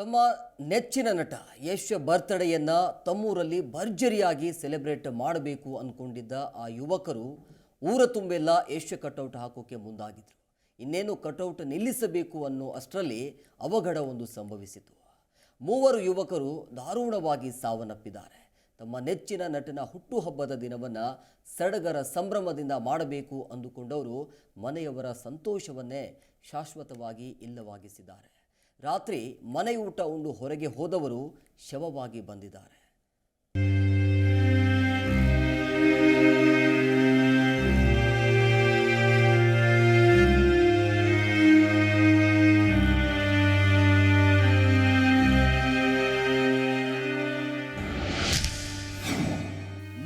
ತಮ್ಮ ನೆಚ್ಚಿನ ನಟ ಯಶ್ ಬರ್ತ್ಡೇಯನ್ನು ತಮ್ಮೂರಲ್ಲಿ ಭರ್ಜರಿಯಾಗಿ ಸೆಲೆಬ್ರೇಟ್ ಮಾಡಬೇಕು ಅಂದ್ಕೊಂಡಿದ್ದ ಆ ಯುವಕರು ಊರ ತುಂಬೆಲ್ಲ ಯಶ್ ಕಟೌಟ್ ಹಾಕೋಕೆ ಮುಂದಾಗಿದ್ರು. ಇನ್ನೇನು ಕಟೌಟ್ ನಿಲ್ಲಿಸಬೇಕು ಅನ್ನೋ ಅಷ್ಟರಲ್ಲಿ ಅವಘಡವೊಂದು ಸಂಭವಿಸಿತು. 3 ಯುವಕರು ದಾರುಣವಾಗಿ ಸಾವನ್ನಪ್ಪಿದ್ದಾರೆ. ತಮ್ಮ ನೆಚ್ಚಿನ ನಟನ ಹುಟ್ಟುಹಬ್ಬದ ದಿನವನ್ನು ಸಡಗರ ಸಂಭ್ರಮದಿಂದ ಮಾಡಬೇಕು ಅಂದುಕೊಂಡವರು ಮನೆಯವರ ಸಂತೋಷವನ್ನೇ ಶಾಶ್ವತವಾಗಿ ಇಲ್ಲವಾಗಿಸಿದ್ದಾರೆ. ರಾತ್ರಿ ಮನೆಯೂಟ ಉಂಡು ಹೊರಗೆ ಹೋದವರು ಶವವಾಗಿ ಬಂದಿದ್ದಾರೆ.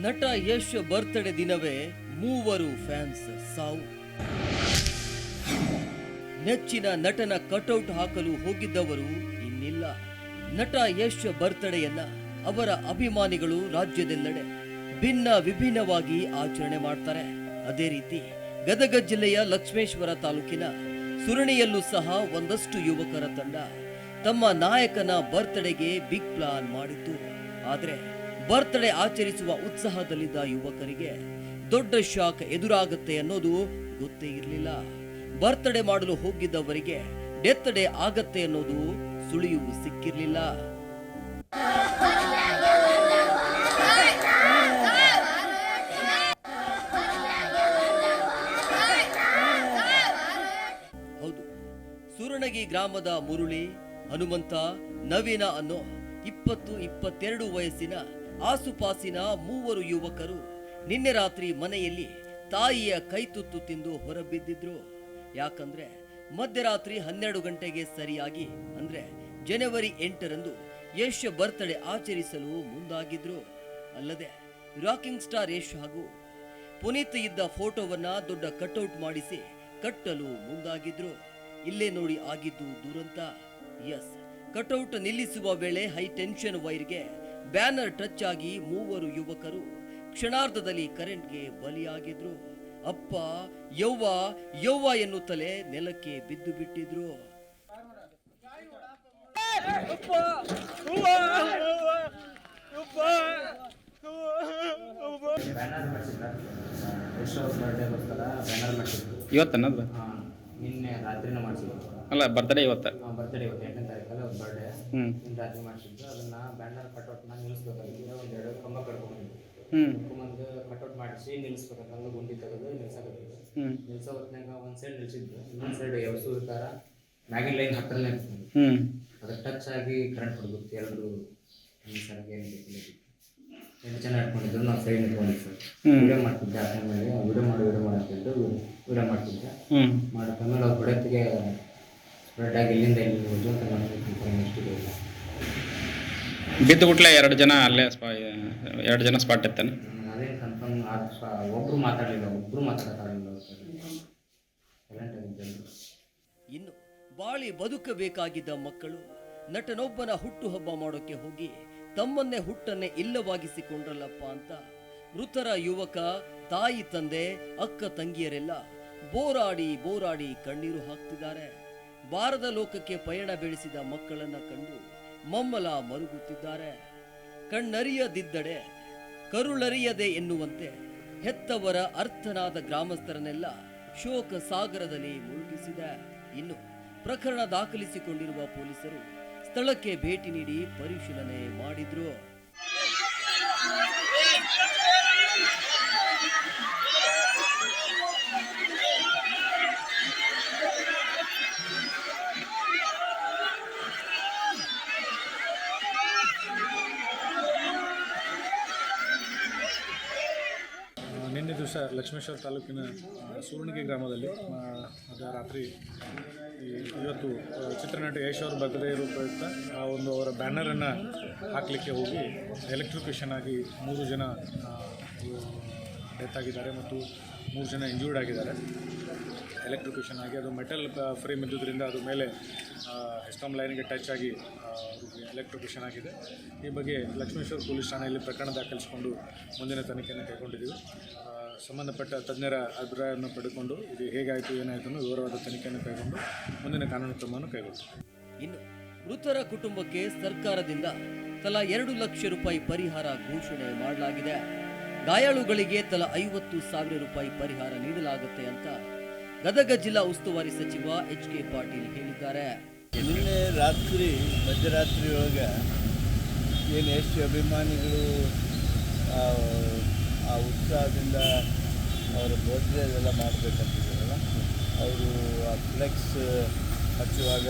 ನಟ ಯಶ್ ಬರ್ತ್ಡೇ ದಿನವೇ 3 ಫ್ಯಾನ್ಸ್ ಸಾವು. ನೆಚ್ಚಿನ ನಟನ ಕಟೌಟ್ ಹಾಕಲು ಹೋಗಿದ್ದವರು ಇನ್ನಿಲ್ಲ. ನಟ ಯಶ್ ಬರ್ತ್ಡೇಯನ್ನ ಅವರ ಅಭಿಮಾನಿಗಳು ರಾಜ್ಯದೆಲ್ಲೆಡೆ ವಿಭಿನ್ನವಾಗಿ ಆಚರಣೆ ಮಾಡ್ತಾರೆ. ಅದೇ ರೀತಿ ಗದಗ ಜಿಲ್ಲೆಯ ಲಕ್ಷ್ಮೇಶ್ವರ ತಾಲೂಕಿನ ಸುರಣಿಯಲ್ಲೂ ಸಹ ಒಂದಷ್ಟು ಯುವಕರ ತಂಡ ತಮ್ಮ ನಾಯಕನ ಬರ್ತ್ಡೇಗೆ ಬಿಗ್ ಪ್ಲಾನ್ ಮಾಡಿತ್ತು. ಆದರೆ ಬರ್ತ್ಡೇ ಆಚರಿಸುವ ಉತ್ಸಾಹದಲ್ಲಿದ್ದ ಯುವಕರಿಗೆ ದೊಡ್ಡ ಶಾಕ್ ಎದುರಾಗುತ್ತೆ ಅನ್ನೋದು ಗೊತ್ತೇ ಇರಲಿಲ್ಲ. ಬರ್ತ್ಡೇ ಮಾಡಲು ಹೋಗಿದ್ದವರಿಗೆ ಡೆತ್ ಡೇ ಆಗತ್ತೆ ಅನ್ನೋದು ಸುಳಿವು ಸಿಕ್ಕಿರಲಿಲ್ಲ. ಹೌದು, ಸುರಣಗಿ ಗ್ರಾಮದ ಮುರುಳಿ, ಹನುಮಂತ, ನವೀನ ಅನ್ನೋ 20-22 ವಯಸ್ಸಿನ ಆಸುಪಾಸಿನ 3 ಯುವಕರು ನಿನ್ನೆ ರಾತ್ರಿ ಮನೆಯಲ್ಲಿ ತಾಯಿಯ ಕೈತುತ್ತು ತಿಂದು ಹೊರಬಿದ್ದಿದ್ರು. ಯಾಕಂದ್ರೆ ಮಧ್ಯರಾತ್ರಿ 12 ಗಂಟೆಗೆ ಸರಿಯಾಗಿ ಅಂದ್ರೆ ಜನವರಿ 8ರಂದು ಯಶ್ ಬರ್ತ್ಡೇ ಆಚರಿಸಲು ಮುಂದಾಗಿದ್ರು. ಅಲ್ಲದೆ ರಾಕಿಂಗ್ ಸ್ಟಾರ್ ಯಶ್ ಹಾಗೂ ಪುನೀತ್ ಇದ್ದ ಫೋಟೋವನ್ನ ದೊಡ್ಡ ಕಟ್ಔಟ್ ಮಾಡಿಸಿ ಕಟ್ಟಲು ಮುಂದಾಗಿದ್ರು. ಇಲ್ಲೇ ನೋಡಿ ಆಗಿದ್ದು ದುರಂತ. ಎಸ್, ಕಟೌಟ್ ನಿಲ್ಲಿಸುವ ವೇಳೆ ಹೈ ಟೆನ್ಷನ್ ವೈರ್ಗೆ ಬ್ಯಾನರ್ ಟಚ್ ಆಗಿ 3 ಯುವಕರು ಕ್ಷಣಾರ್ಧದಲ್ಲಿ ಕರೆಂಟ್ಗೆ ಬಲಿಯಾಗಿದ್ರು. ಅಪ್ಪ ಯವ್ವ ಎನ್ನುತ್ತಲೇ ನೆಲಕ್ಕೆ ಬಿದ್ದು ಬಿಟ್ಟಿದ್ರು. ಇವತ್ತನ್ನದು ನಿನ್ನೆ ರಾತ್ರಿನ ಮಾಡಿಸಿದ್ರು. ಅಲ್ಲ, ಬರ್ತ್ಡೇ ಇವತ್ತು. ಬರ್ತ್ಡೇ ಇವತ್ತು 8ನೇ ತಾರೀಕಲ್ಲಿ ಅವ್ರ ಬರ್ಡೇ. ನಿನ್ನೆ ರಾತ್ರಿ ಮಾಡಿಸಿದ್ದು. ಅದನ್ನ ಬ್ಯಾನರ್ ಕಟ್ಔಟ್ನ ನಿಲ್ಲಿಸ್ಬೇಕಾಗಿತ್ತು. ಒಂದೆರಡು ಕಂಬ ಕಟ್ಕೊಂಡ್ಬಂದು ಕಟ್ಔಟ್ ಮಾಡಿಸಿ ನಿಲ್ಲಿಸ್ಬೇಕಂತಂದು ಗುಂಡಿ ತೆಗೆದು ನಿಲ್ಸಕತ್ತಿದ್ದು. ನಿಲ್ಸೋ ಹೊತ್ನಾಗ ಒಂದು ಸೈಡ್ ನಿಲ್ಸಿದ್ದು, ಇನ್ನೊಂದು ಸೈಡ್ ಎವಸು ಇರ್ತಾರ ಮ್ಯಾಗಿನ ಲೈನ್ ಹತ್ತಿರಲ್ಲೇ ನಿಲ್ಸಿದ್ದು. ಅದು ಟಚ್ ಆಗಿ ಕರೆಂಟ್ ಹೊಡ್ಬಿಟ್ಟು ಎಲ್ಲರೂ ಸರಿಗೆ ಏನು ಬೇಕಿಲ್ಲ. 8 ಜನ ಇಟ್ಕೊಂಡಿದ್ರು. ನಾವು ಸೈಡ್ ನಿಂತ್ಕೊಂಡಿದ್ದು ಸರ್. ವಿಡಿಯೋ ಮಾಡ್ತಿದ್ದೆ. ಆ ಟೈಮಲ್ಲಿ ವಿಡಿಯೋ ಮಾಡ್ತಿದ್ದು ವಿಡಿಯೋ ಮಾಡ್ತಿದ್ದೆ. ಮಾಡ್ಕೊಂಡ್ಮೇಲೆ ಅವ್ರ ಹೊಡೆತಿಗೆ ಸ್ಪ್ರೆಡ್ ಆಗಿ ಇಲ್ಲಿಂದ ಇಲ್ಲಿ ಹೋದ್ರು ಅಂತ ನನಗೆ ಇಲ್ಲ. ಬಿದ್ದು ಬಿಟ್ಲೆ 2 ಜನ ಅಲ್ಲೇ 2 ಜನ ಸ್ಪಾಟ್ ಇರ್ತಾನೆ. ಅದೇನು ಕನ್ಫರ್ಮ್ ಒಬ್ಬರು ಮಾತಾಡಲಿಲ್ಲ. ಇನ್ನು ಬಾಳಿ ಬದುಕಬೇಕಾಗಿದ್ದ ಮಕ್ಕಳು ನಟನೊಬ್ಬನ ಹುಟ್ಟುಹಬ್ಬ ಮಾಡೋಕೆ ಹೋಗಿ ತಮ್ಮನ್ನೇ ಹುಟ್ಟನ್ನೇ ಇಲ್ಲವಾಗಿಸಿಕೊಂಡ್ರಲ್ಲಪ್ಪ ಅಂತ ಮೃತರ ಯುವಕ, ತಾಯಿ, ತಂದೆ, ಅಕ್ಕ ತಂಗಿಯರೆಲ್ಲ ಬೋರಾಡಿ ಕಣ್ಣೀರು ಹಾಕ್ತಿದ್ದಾರೆ. ಬಾರದ ಲೋಕಕ್ಕೆ ಪಯಣ ಬೆಳೆಸಿದ ಮಕ್ಕಳನ್ನ ಕಂಡು ಮಮ್ಮಲ ಮರುಗುತ್ತಿದ್ದಾರೆ. ಕಣ್ಣರಿಯದಿದ್ದಡೆ ಕರುಳರಿಯದೆ ಎನ್ನುವಂತೆ ಹೆತ್ತವರ ಅರ್ಥನಾದ ಗ್ರಾಮಸ್ಥರನ್ನೆಲ್ಲ ಶೋಕ ಸಾಗರದಲ್ಲಿ ಮುಳುಗಿಸಿದೆ. ಇನ್ನು ಪ್ರಕರಣ ದಾಖಲಿಸಿಕೊಂಡಿರುವ ಪೊಲೀಸರು ಸ್ಥಳಕ್ಕೆ ಭೇಟಿ ನೀಡಿ ಪರಿಶೀಲನೆ ಮಾಡಿದ್ರು. ನಿನ್ನೆ ದಿವಸ ಲಕ್ಷ್ಮೇಶ್ವರ ತಾಲೂಕಿನ ಸುರಣಗಿ ಗ್ರಾಮದಲ್ಲಿ ರಾತ್ರಿ ಇವತ್ತು ಚಿತ್ರನಟ ಯಶ್ ಅವ್ರ ಬರ್ತ್ಡೇ ಇರೋ ಪ್ರಯುಕ್ತ ಅವರ ಬ್ಯಾನರನ್ನು ಹಾಕಲಿಕ್ಕೆ ಹೋಗಿ ಎಲೆಕ್ಟ್ರಿಕ್ಯೂಷನ್ ಆಗಿ 3 ಜನ ಡೆತ್ ಆಗಿದ್ದಾರೆ ಮತ್ತು 3 ಜನ ಇಂಜೂರ್ಡ್ ಆಗಿದ್ದಾರೆ. ಎಲೆಕ್ಟ್ರಿಕ್ಯೂಷನ್ ಆಗಿ ಅದು ಮೆಟಲ್ ಫ್ರೇಮ್ ಇದ್ದುದರಿಂದ ಅದು ಮೇಲೆ ಎಸ್ಕಾಮ್ ಲೈನ್ಗೆ ಟಚ್ ಆಗಿ ಎಲೆಕ್ಟ್ರಿಕ್ಯೂಷನ್ ಆಗಿದೆ. ಈ ಬಗ್ಗೆ ಲಕ್ಷ್ಮೇಶ್ವರ ಪೊಲೀಸ್ ಠಾಣೆಯಲ್ಲಿ ಪ್ರಕರಣ ದಾಖಲಿಸಿಕೊಂಡು ಮುಂದಿನ ತನಿಖೆಯನ್ನು ಕೈಗೊಂಡಿದ್ದೀವಿ. ಸಂಬಂಧಪಟ್ಟ ತಜ್ಞರ ಅಭಿಪ್ರಾಯವನ್ನು ಪಡೆದುಕೊಂಡು ಇದು ಹೇಗಾಯಿತು ಏನಾಯಿತು ಅನ್ನೋ ವಿವರವಾದ ತನಿಖೆಯನ್ನು ಕೈಗೊಂಡು ಮುಂದಿನ ಕಾನೂನು ಕ್ರಮವನ್ನು ಕೈಗೊಳ್ಳುತ್ತೇವೆ. ಇನ್ನು ಮೃತರ ಕುಟುಂಬಕ್ಕೆ ಸರ್ಕಾರದಿಂದ ತಲಾ 2 ಲಕ್ಷ ರೂಪಾಯಿ ಪರಿಹಾರ ಘೋಷಣೆ ಮಾಡಲಾಗಿದೆ. ಗಾಯಾಳುಗಳಿಗೆ ತಲಾ 50,000 ರೂಪಾಯಿ ಪರಿಹಾರ ನೀಡಲಾಗುತ್ತೆ ಅಂತ ಗದಗ ಜಿಲ್ಲಾ ಉಸ್ತುವಾರಿ ಸಚಿವ ಎಚ್ ಕೆ ಪಾಟೀಲ್ ಹೇಳಿದ್ದಾರೆ. ನಿನ್ನೆ ರಾತ್ರಿ ಮಧ್ಯರಾತ್ರಿ ಒಳಗೆ ಏನು ಎಷ್ಟು ಅಭಿಮಾನಿಗಳು ಆ ಉತ್ಸಾಹದಿಂದ ಅವರ ಬರ್ತ್ಡೇ ಅದೆಲ್ಲ ಮಾಡಬೇಕಂತಿದ್ದಾರಲ್ಲ, ಅವರು ಆ ಫ್ಲೆಕ್ಸ್ ಹಚ್ಚುವಾಗ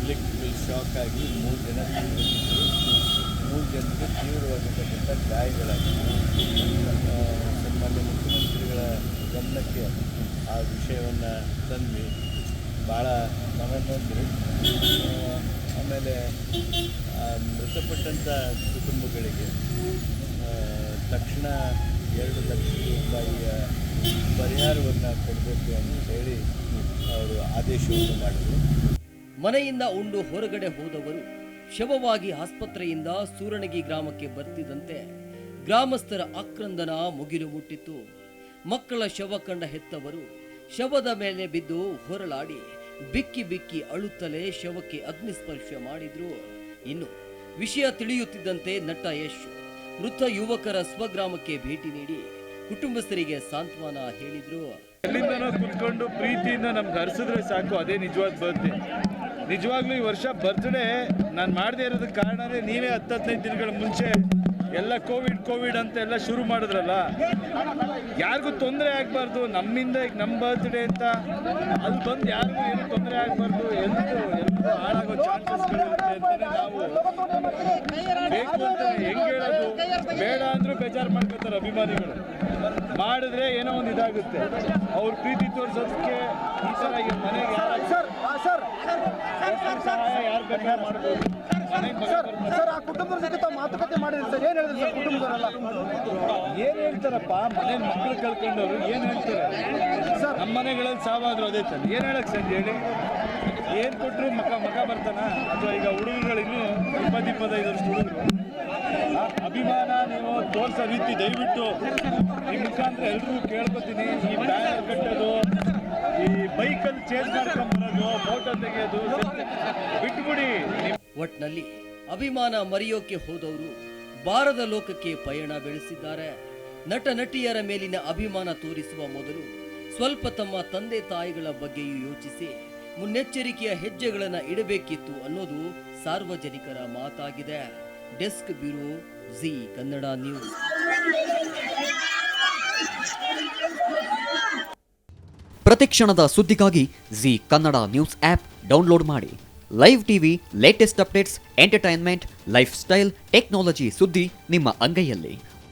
ಇಲೆಕ್ಟ್ರಿಕಲ್ ಶಾಕ್ ಆಗಿ 3 ಜನ ತೀವ್ರವಾಗಿದ್ದರು. 3 ಜನರಿಗೆ ತೀವ್ರವಾಗಿರ್ತಕ್ಕಂಥ ಗಾಯಗಳಾಗಿವೆ. ಸನ್ಮಾನ್ಯ ಮುಖ್ಯಮಂತ್ರಿಗಳ ಗಮನಕ್ಕೆ ಆ ವಿಷಯವನ್ನು ತಂದು ಭಾಳ ಮನನೊಂದು. ಆಮೇಲೆ ಮೃತಪಟ್ಟಂಥ ಕುಟುಂಬಗಳಿಗೆ ತಕ್ಷಣ 2 ಲಕ್ಷ ರೂಪಾಯಿಯ ಪರಿಹಾರವನ್ನು ಕೊಡಬೇಕು ಅಂತ ಹೇಳಿ ಅವರು ಆದೇಶವನ್ನು ಮಾಡಿದರು. ಮನೆಯಿಂದ ಉಂಡು ಹೊರಗಡೆ ಹೋದವರು ಶವವಾಗಿ ಆಸ್ಪತ್ರೆಯಿಂದ ಸೂರಣಗಿ ಗ್ರಾಮಕ್ಕೆ ಬರ್ತಿದ್ದಂತೆ ಗ್ರಾಮಸ್ಥರ ಆಕ್ರಂದನ ಮುಗಿಲು ಮುಟ್ಟಿತ್ತು. ಮಕ್ಕಳ ಶವ ಕಂಡ ಹೆತ್ತವರು ಶವದ ಮೇಲೆ ಬಿದ್ದು ಹೊರಳಾಡಿ ಬಿಕ್ಕಿ ಬಿಕ್ಕಿ ಅಳುತ್ತಲೇ ಶವಕ್ಕೆ ಅಗ್ನಿಸ್ಪರ್ಶ ಮಾಡಿದ್ರು. ಇನ್ನು ವಿಷಯ ತಿಳಿಯುತ್ತಿದ್ದಂತೆ ನಟ ಯಶ್ ಮೃತ ಯುವಕರ ಸ್ವಗ್ರಾಮಕ್ಕೆ ಭೇಟಿ ನೀಡಿ ಕುಟುಂಬಸ್ಥರಿಗೆ ಸಾಂತ್ವನ ಹೇಳಿದ್ರು. ಎಲ್ಲಿಂದನೋ ಕುತ್ಕೊಂಡು ಪ್ರೀತಿಯಿಂದ ನಮ್ಗೆ ಹರಿಸಿದ್ರೆ ಸಾಕು, ಅದೇ ನಿಜವಾದ ಬರ್ತ್ಡೇ. ನಿಜವಾಗ್ಲೂ ಈ ವರ್ಷ ಬರ್ತ್ಡೇ ನಾನು ಮಾಡದೇ ಇರೋದಕ್ಕೆ ಕಾರಣನೇ ನೀವೇ 10-15 ದಿನಗಳ ಮುಂಚೆ ಎಲ್ಲ ಕೋವಿಡ್ ಅಂತ ಎಲ್ಲ ಶುರು ಮಾಡಿದ್ರಲ್ಲ. ಯಾರಿಗೂ ತೊಂದರೆ ಆಗಬಾರ್ದು, ನಮ್ಮಿಂದ ಈಗ ನಮ್ಮ ಬರ್ತ್ಡೇ ಅಂತ ಅಲ್ಲಿ ಬಂದು ಯಾರಿಗೂ ಏನು ತೊಂದರೆ ಆಗಬಾರ್ದು, ಎಲ್ಲರೂ ಹಾಳಾಗೋ ಚಾನ್ಸಸ್ಗಳಿರುತ್ತೆ ಅಂತಲೇ ನಾವು ಬೇಕು ಅಂತ ಹೆಂಗೆ ಹೇಳೋದು. ಬೇಡ ಅಂದರೂ ಬೇಜಾರು ಮಾಡ್ಕೊತಾರೆ ಅಭಿಮಾನಿಗಳು. ಮಾಡಿದ್ರೆ ಏನೋ ಒಂದು ಇದಾಗುತ್ತೆ. ಅವ್ರ ಪ್ರೀತಿ ತೋರಿಸೋದಕ್ಕೆ ಈ ಥರ ಮನೆಗೆ ಯಾರು ಬೇಕಾದ್ರೆ ಮಾಡ್ಬೋದು. ಏನ್ ಹೇಳ್ತಾರಪ್ಪ, ಮನೆ ಮಕ್ಕಳು ಕಳ್ಕೊಂಡವ್ರು ಏನ್ ಹೇಳ್ತಾರೆ? ನಮ್ಮ ಮನೆಗಳಲ್ಲಿ ಸಾವಾದ್ರು ಅದೇ ತಾನೆ. ಏನ್ ಹೇಳಕ್ ಸಂಜೆ ಹೇಳಿ, ಏನ್ ಕೊಟ್ರು ಮಗ ಬರ್ತಾನ? ಅಥವಾ ಈಗ ಹುಡುಗರುಗಳು ಇನ್ನೂ 20-25 ವರ್ಷ ಹುಡುಗರು ಅಭಿಮಾನ ನೀವು ತೋರಿಸೋ ರೀತಿ ದಯವಿಟ್ಟು ಈ ಮುಖಾಂತರ ಎಲ್ರಿಗೂ ಕೇಳ್ಕೊತೀನಿ. ಈ ಬ್ಯಾನರ್ ಕಟ್ಟೋದು, ಈ ಬೈಕಲ್ಲಿ ಚೇಂಜ್ ಮಾಡ್ಕೊಂಡ್ಬರೋದು, ಫೋಟೋ ತೆಗೆಯೋದು ಬಿಟ್ಬಿಡಿ. ಒಟ್ನಲ್ಲಿ ಅಭಿಮಾನ ಮರೆಯೋಕೆ ಹೋದವರು ಬಾರದ ಲೋಕಕ್ಕೆ ಪಯಣ ಬೆಳೆಸಿದ್ದಾರೆ. ನಟ ನಟಿಯರ ಮೇಲಿನ ಅಭಿಮಾನ ತೋರಿಸುವ ಮೊದಲು ಸ್ವಲ್ಪ ತಮ್ಮ ತಂದೆ ತಾಯಿಗಳ ಬಗ್ಗೆಯೂ ಯೋಚಿಸಿ ಮುನ್ನೆಚ್ಚರಿಕೆಯ ಹೆಜ್ಜೆಗಳನ್ನು ಇಡಬೇಕಿತ್ತು ಅನ್ನೋದು ಸಾರ್ವಜನಿಕರ ಮಾತಾಗಿದೆ. Desk bureau, Zee Kannada news. ಪ್ರತಿಕ್ಷಣದ ಸುದ್ದಿಗಾಗಿ Zee Kannada news app download ಮಾಡಿ. Live TV, latest updates, entertainment, lifestyle, technology ಸುದ್ದಿ ನಿಮ್ಮ ಅಂಗೈಯಲ್ಲಿ.